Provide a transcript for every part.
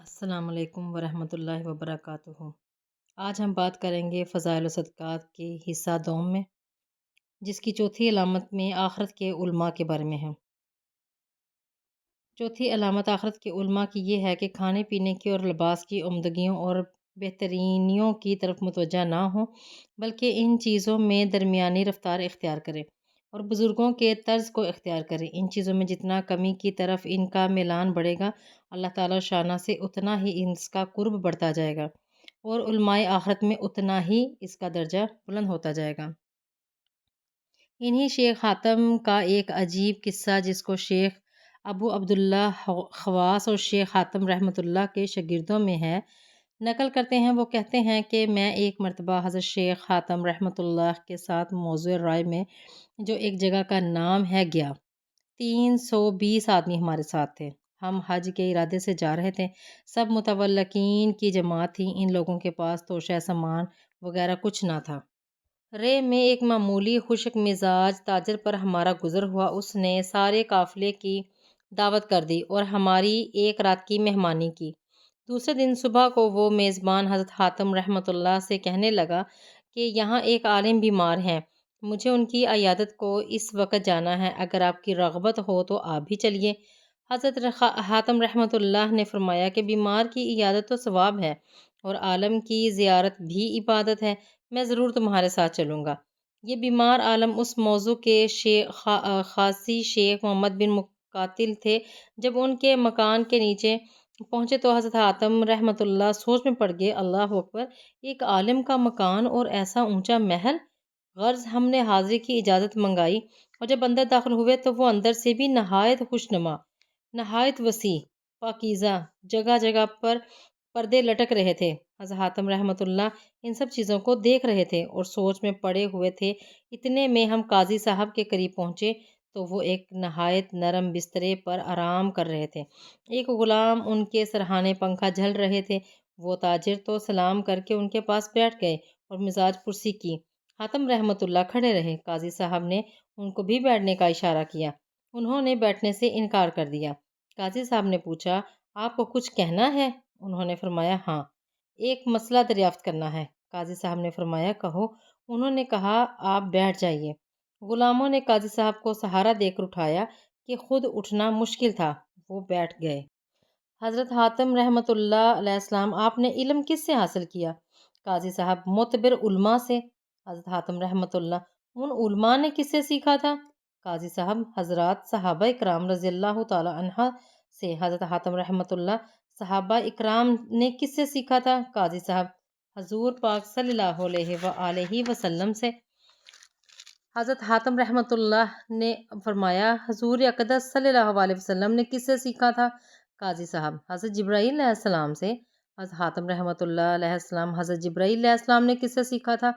السلام علیکم ورحمۃ اللہ وبرکاتہ۔ آج ہم بات کریں گے فضائل و صدقات کے حصہ دوم میں، جس کی چوتھی علامت میں آخرت کے علماء کے بارے میں ہے۔ چوتھی علامت آخرت کے علماء کی یہ ہے کہ کھانے پینے کی اور لباس کی عمدگیوں اور بہترینیوں کی طرف متوجہ نہ ہوں، بلکہ ان چیزوں میں درمیانی رفتار اختیار کریں اور بزرگوں کے طرز کو اختیار کریں۔ ان چیزوں میں جتنا کمی کی طرف ان کا میلان بڑھے گا، اللہ تعالیٰ شانہ سے اتنا ہی اس کا قرب بڑھتا جائے گا اور علماء آخرت میں اتنا ہی اس کا درجہ بلند ہوتا جائے گا۔ انہی شیخ حاتم کا ایک عجیب قصہ، جس کو شیخ ابو عبداللہ خواص اور شیخ حاتم رحمۃ اللہ کے شاگردوں میں ہے، نقل کرتے ہیں۔ وہ کہتے ہیں کہ میں ایک مرتبہ حضرت شیخ حاتم رحمۃ اللہ کے ساتھ موضع رائے میں، جو ایک جگہ کا نام ہے، گیا۔ 320 آدمی ہمارے ساتھ تھے۔ ہم حج کے ارادے سے جا رہے تھے۔ سب متولقین کی جماعت تھی۔ ان لوگوں کے پاس توشہ سامان وغیرہ کچھ نہ تھا۔ رے میں ایک معمولی خشک مزاج تاجر پر ہمارا گزر ہوا۔ اس نے سارے قافلے کی دعوت کر دی اور ہماری ایک رات کی مہمانی کی۔ دوسرے دن صبح کو وہ میزبان حضرت حاتم رحمۃ اللہ سے کہنے لگا کہ یہاں ایک عالم بیمار ہیں، مجھے ان کی عیادت کو اس وقت جانا ہے، اگر آپ کی رغبت ہو تو آپ بھی چلیے۔ حضرت حاتم رحمۃ اللہ نے فرمایا کہ بیمار کی عیادت تو ثواب ہے اور عالم کی زیارت بھی عبادت ہے، میں ضرور تمہارے ساتھ چلوں گا۔ یہ بیمار عالم اس موضوع کے خاصی شیخ محمد بن مقاتل تھے۔ جب ان کے مکان کے نیچے پہنچے تو حضرت حاتم رحمۃ اللہ سوچ میں پڑ گئے، اللہ اکبر، ایک عالم کا مکان اور ایسا اونچا محل! غرض ہم نے حاضری کی اجازت منگائی اور جب اندر داخل ہوئے تو وہ اندر سے بھی نہایت خوشنما، نہایت وسیع، پاکیزہ، جگہ جگہ پر پردے لٹک رہے تھے۔ حضرت حاتم رحمۃ اللہ ان سب چیزوں کو دیکھ رہے تھے اور سوچ میں پڑے ہوئے تھے۔ اتنے میں ہم قاضی صاحب کے قریب پہنچے تو وہ ایک نہایت نرم بسترے پر آرام کر رہے تھے۔ ایک غلام ان کے سرہانے پنکھا جھل رہے تھے۔ وہ تاجر تو سلام کر کے ان کے پاس بیٹھ گئے اور مزاج پرسی کی۔ حاتم رحمۃ اللہ کھڑے رہے۔ قاضی صاحب نے ان کو بھی بیٹھنے کا اشارہ کیا۔ انہوں نے بیٹھنے سے انکار کر دیا۔ قاضی صاحب نے پوچھا، آپ کو کچھ کہنا ہے؟ انہوں نے فرمایا، ہاں، ایک مسئلہ دریافت کرنا ہے۔ قاضی صاحب نے فرمایا، کہو۔ انہوں نے کہا، آپ بیٹھ جائیے۔ غلاموں نے قاضی صاحب کو سہارا دے کر اٹھایا کہ خود اٹھنا مشکل تھا۔ وہ بیٹھ گئے۔ حضرت حاتم رحمۃ اللہ علیہ السلام، آپ نے علم کس سے حاصل کیا؟ قاضی صاحب، معتبر علماء سے۔ حضرت حاتم رحمۃ اللہ، ان علماء نے کس سے سیکھا تھا؟ قاضی صاحب، حضرات صحابہ اکرام رضی اللہ تعالی عنہ سے۔ حضرت حاتم رحمۃ اللہ، صحابہ اکرام نے کس سے سیکھا تھا؟ قاضی صاحب، حضور پاک صلی اللہ علیہ وآلہ وسلم سے۔ حضرت حاتم رحمۃ اللہ نے فرمایا، حضور اقدس صلی اللہ علیہ وسلم نے کس سے سیکھا تھا؟ قاضی صاحب، حضرت جبرائیل علیہ السلام سے۔ حضرت حاتم رحمۃ اللہ علیہ السلام، حضرت جبرائیل علیہ السلام نے کس سے سیکھا تھا؟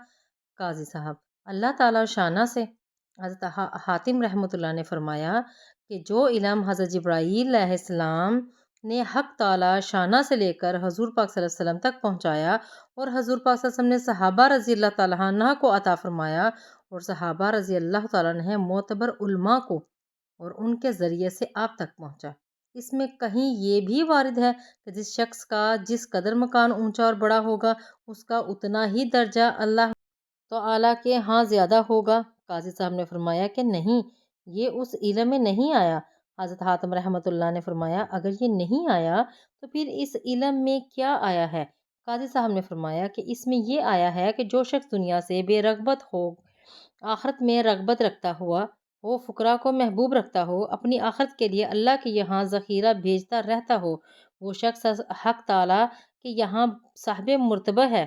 قاضی صاحب، اللہ تعالیٰ شانہ سے۔ حضرت حاتم رحمۃ اللہ نے فرمایا کہ جو علم حضرت جبرائیل علیہ السلام نے حق تعالیٰ شانہ سے لے کر حضور پاک صلی اللہ علیہ وسلم تک پہنچایا اور حضور پاک صلی اللہ علیہ وسلم نے صحابہ رضی اللہ تعالیٰ عنہ کو عطا فرمایا اور صحابہ رضی اللہ تعالیٰ عنہ معتبر علماء کو، اور ان کے ذریعے سے آپ تک پہنچا، اس میں کہیں یہ بھی وارد ہے کہ جس شخص کا جس قدر مکان اونچا اور بڑا ہوگا، اس کا اتنا ہی درجہ اللہ تعالیٰ کے ہاں زیادہ ہوگا؟ قاضی صاحب نے فرمایا کہ نہیں، یہ اس علم میں نہیں آیا۔ حضرت حاتم رحمۃ اللہ نے فرمایا، اگر یہ نہیں آیا تو پھر اس علم میں کیا آیا ہے؟ قاضی صاحب نے فرمایا کہ اس میں یہ آیا ہے کہ جو شخص دنیا سے بے رغبت ہو، آخرت میں رغبت رکھتا ہوا ہو، فقراء کو محبوب رکھتا ہو، اپنی آخرت کے لیے اللہ کے یہاں ذخیرہ بھیجتا رہتا ہو، وہ شخص حق تعالیٰ کے یہاں صاحب مرتبہ ہے۔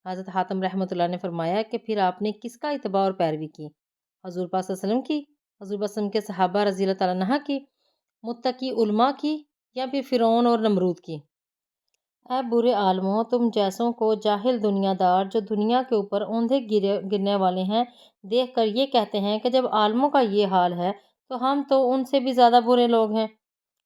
حضرت حاتم رحمۃ اللہ نے فرمایا کہ پھر آپ نے کس کا اتباع اور پیروی کی؟ حضور پاک صلی اللہ علیہ وسلم کی، حضور پاک صلی اللہ علیہ وسلم کے صحابہ رضی اللہ تعالیٰ عنہ کی، متقی علماء کی، یا پھر فرعون اور نمرود کی؟ اے برے عالموں، تم جیسوں کو جاہل دنیا دار جو دنیا کے اوپر اوندھے گرنے والے ہیں دیکھ کر یہ کہتے ہیں کہ جب عالموں کا یہ حال ہے تو ہم تو ان سے بھی زیادہ برے لوگ ہیں۔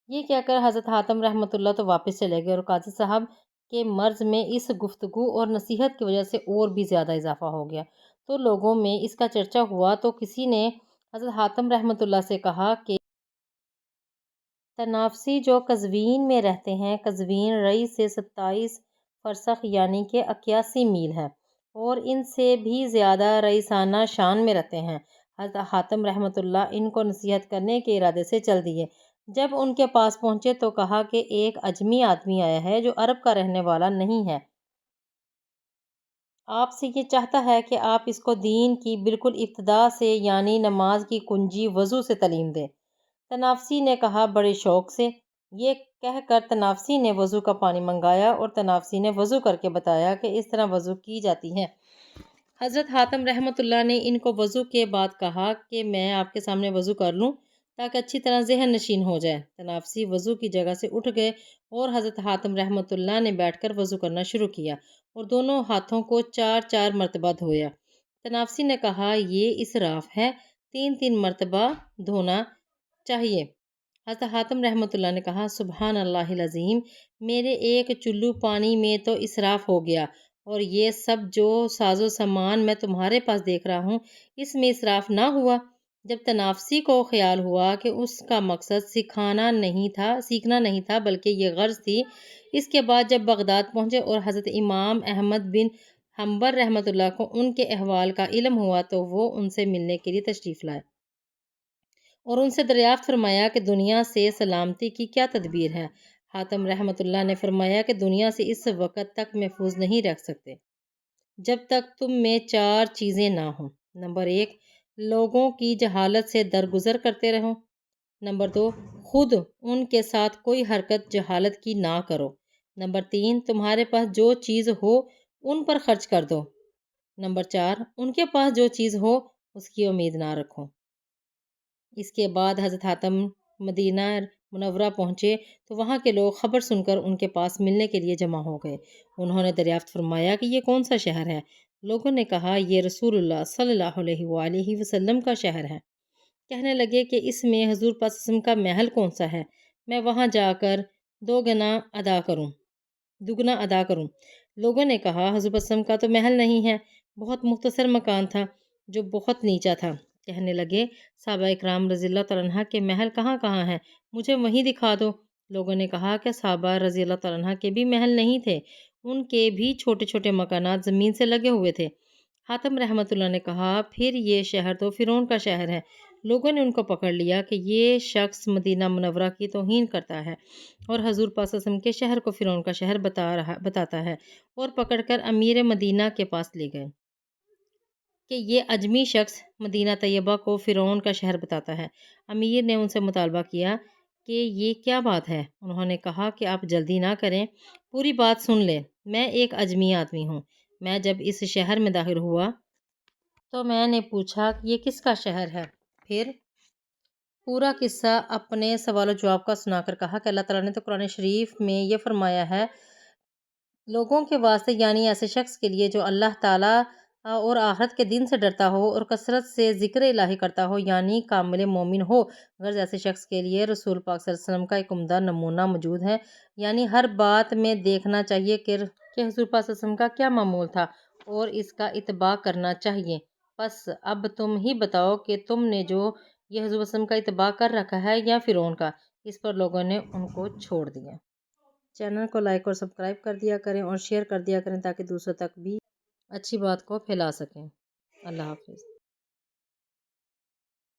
یہ کہہ کر حضرت حاتم رحمۃ اللہ تو واپس چلے گئے اور قاضی صاحب کے مرض میں اس گفتگو اور نصیحت کی وجہ سے اور بھی زیادہ اضافہ ہو گیا، تو لوگوں میں اس کا چرچا ہوا تو کسی نے حضرت حاتم رحمۃ اللہ سے کہا کہ تنافسی جو قزوین میں رہتے ہیں، قزوین رئی سے 27 فرسخ یعنی کہ 81 میل ہے اور ان سے بھی زیادہ رئیسانہ شان میں رہتے ہیں۔ حضرت حاتم رحمۃ اللہ ان کو نصیحت کرنے کے ارادے سے چل دیے۔ جب ان کے پاس پہنچے تو کہا کہ ایک عجمی آدمی آیا ہے جو عرب کا رہنے والا نہیں ہے، آپ سے یہ چاہتا ہے کہ آپ اس کو دین کی بالکل ابتدا سے یعنی نماز کی کنجی وضو سے تعلیم دیں۔ تنافسی نے کہا بڑے شوق سے۔ یہ کہہ کر تنافسی نے وضو کا پانی منگایا اور تنافسی نے وضو کر کے بتایا کہ اس طرح وضو کی جاتی ہے۔ حضرت حاتم رحمۃ اللہ نے ان کو وضو کے بعد کہا کہ میں آپ کے سامنے وضو کر لوں تاکہ اچھی طرح ذہن نشین ہو جائے۔ تنافسی وضو کی جگہ سے اٹھ گئے اور حضرت حاتم رحمۃ اللہ نے بیٹھ کر وضو کرنا شروع کیا اور دونوں ہاتھوں کو 4 مرتبہ دھویا۔ تنافسی نے کہا یہ اسراف ہے، 3 مرتبہ دھونا چاہیے۔ حضرت حاتم رحمۃ اللہ نے کہا سبحان اللہ العظیم، میرے ایک چلو پانی میں تو اسراف ہو گیا اور یہ سب جو ساز و سامان میں تمہارے پاس دیکھ رہا ہوں اس میں اسراف نہ ہوا؟ جب تنافسی کو خیال ہوا کہ اس کا مقصد سیکھنا نہیں تھا بلکہ یہ غرض تھی، اس کے بعد جب بغداد پہنچے اور حضرت امام احمد بن حنبل رحمۃ اللہ کو ان کے احوال کا علم ہوا تو وہ ان سے ملنے کے لیے تشریف لائے اور ان سے دریافت فرمایا کہ دنیا سے سلامتی کی کیا تدبیر ہے۔ حاتم رحمۃ اللہ نے فرمایا کہ دنیا سے اس وقت تک محفوظ نہیں رکھ سکتے جب تک تم میں 4 چیزیں نہ ہوں۔ نمبر 1، لوگوں کی جہالت سے درگزر کرتے رہو۔ نمبر 2، خود ان کے ساتھ کوئی حرکت جہالت کی نہ کرو۔ نمبر 3، تمہارے پاس جو چیز ہو ان پر خرچ کر دو۔ نمبر 4، ان کے پاس جو چیز ہو اس کی امید نہ رکھو۔ اس کے بعد حضرت حاتم مدینہ منورہ پہنچے تو وہاں کے لوگ خبر سن کر ان کے پاس ملنے کے لیے جمع ہو گئے۔ انہوں نے دریافت فرمایا کہ یہ کون سا شہر ہے؟ لوگوں نے کہا یہ رسول اللہ صلی اللہ علیہ وآلہ وسلم کا شہر ہے۔ کہنے لگے کہ اس میں حضور پاک صلی اللہ علیہ وسلم کا محل کون سا ہے؟ میں وہاں جا کر دگنا ادا کروں۔ لوگوں نے کہا حضور پاک صلی اللہ علیہ وسلم کا تو محل نہیں ہے، بہت مختصر مکان تھا جو بہت نیچا تھا۔ کہنے لگے صحابہ اکرام رضی اللہ تعالیٰ عنہ کے محل کہاں کہاں ہیں، مجھے وہیں دکھا دو۔ لوگوں نے کہا کہ صحابہ رضی اللہ تعالیٰ عنہ کے بھی محل نہیں تھے، ان کے بھی چھوٹے چھوٹے مکانات زمین سے لگے ہوئے تھے۔ حاتم رحمۃ اللہ نے کہا پھر یہ شہر تو فرعون کا شہر ہے۔ لوگوں نے ان کو پکڑ لیا کہ یہ شخص مدینہ منورہ کی توہین کرتا ہے اور حضور پاک صلی اللہ علیہ وسلم کے شہر کو فرعون کا شہر بتاتا ہے، اور پکڑ کر امیر مدینہ کے پاس لے گئے کہ یہ عجمی شخص مدینہ طیبہ کو فرعون کا شہر بتاتا ہے۔ امیر نے ان سے مطالبہ کیا کہ یہ کیا بات ہے؟ انہوں نے کہا کہ آپ جلدی نہ کریں، پوری بات سن لیں۔ میں ایک عجمی آدمی ہوں، میں جب اس شہر میں داخل ہوا تو میں نے پوچھا کہ یہ کس کا شہر ہے؟ پھر پورا قصہ اپنے سوال و جواب کا سنا کر کہا کہ اللہ تعالیٰ نے تو قرآن شریف میں یہ فرمایا ہے، لوگوں کے واسطے یعنی ایسے شخص کے لیے جو اللہ تعالیٰ اور آخرت کے دن سے ڈرتا ہو اور کثرت سے ذکر الہی کرتا ہو یعنی کامل مومن ہو، غرض ایسے شخص کے لیے رسول پاک صلی اللہ علیہ وسلم کا ایک عمدہ نمونہ موجود ہے، یعنی ہر بات میں دیکھنا چاہیے کہ حضور پاک صلی اللہ علیہ وسلم کا کیا معمول تھا اور اس کا اتباع کرنا چاہیے۔ بس اب تم ہی بتاؤ کہ تم نے جو یہ حضور صلی اللہ علیہ وسلم کا اتباع کر رکھا ہے یا فرعون کا؟ اس پر لوگوں نے ان کو چھوڑ دیا۔ چینل کو لائک اور سبسکرائب کر دیا کریں اور شیئر کر دیا کریں تاکہ دوسروں تک بھی اچھی بات کو پھیلا سکیں۔ اللہ حافظ۔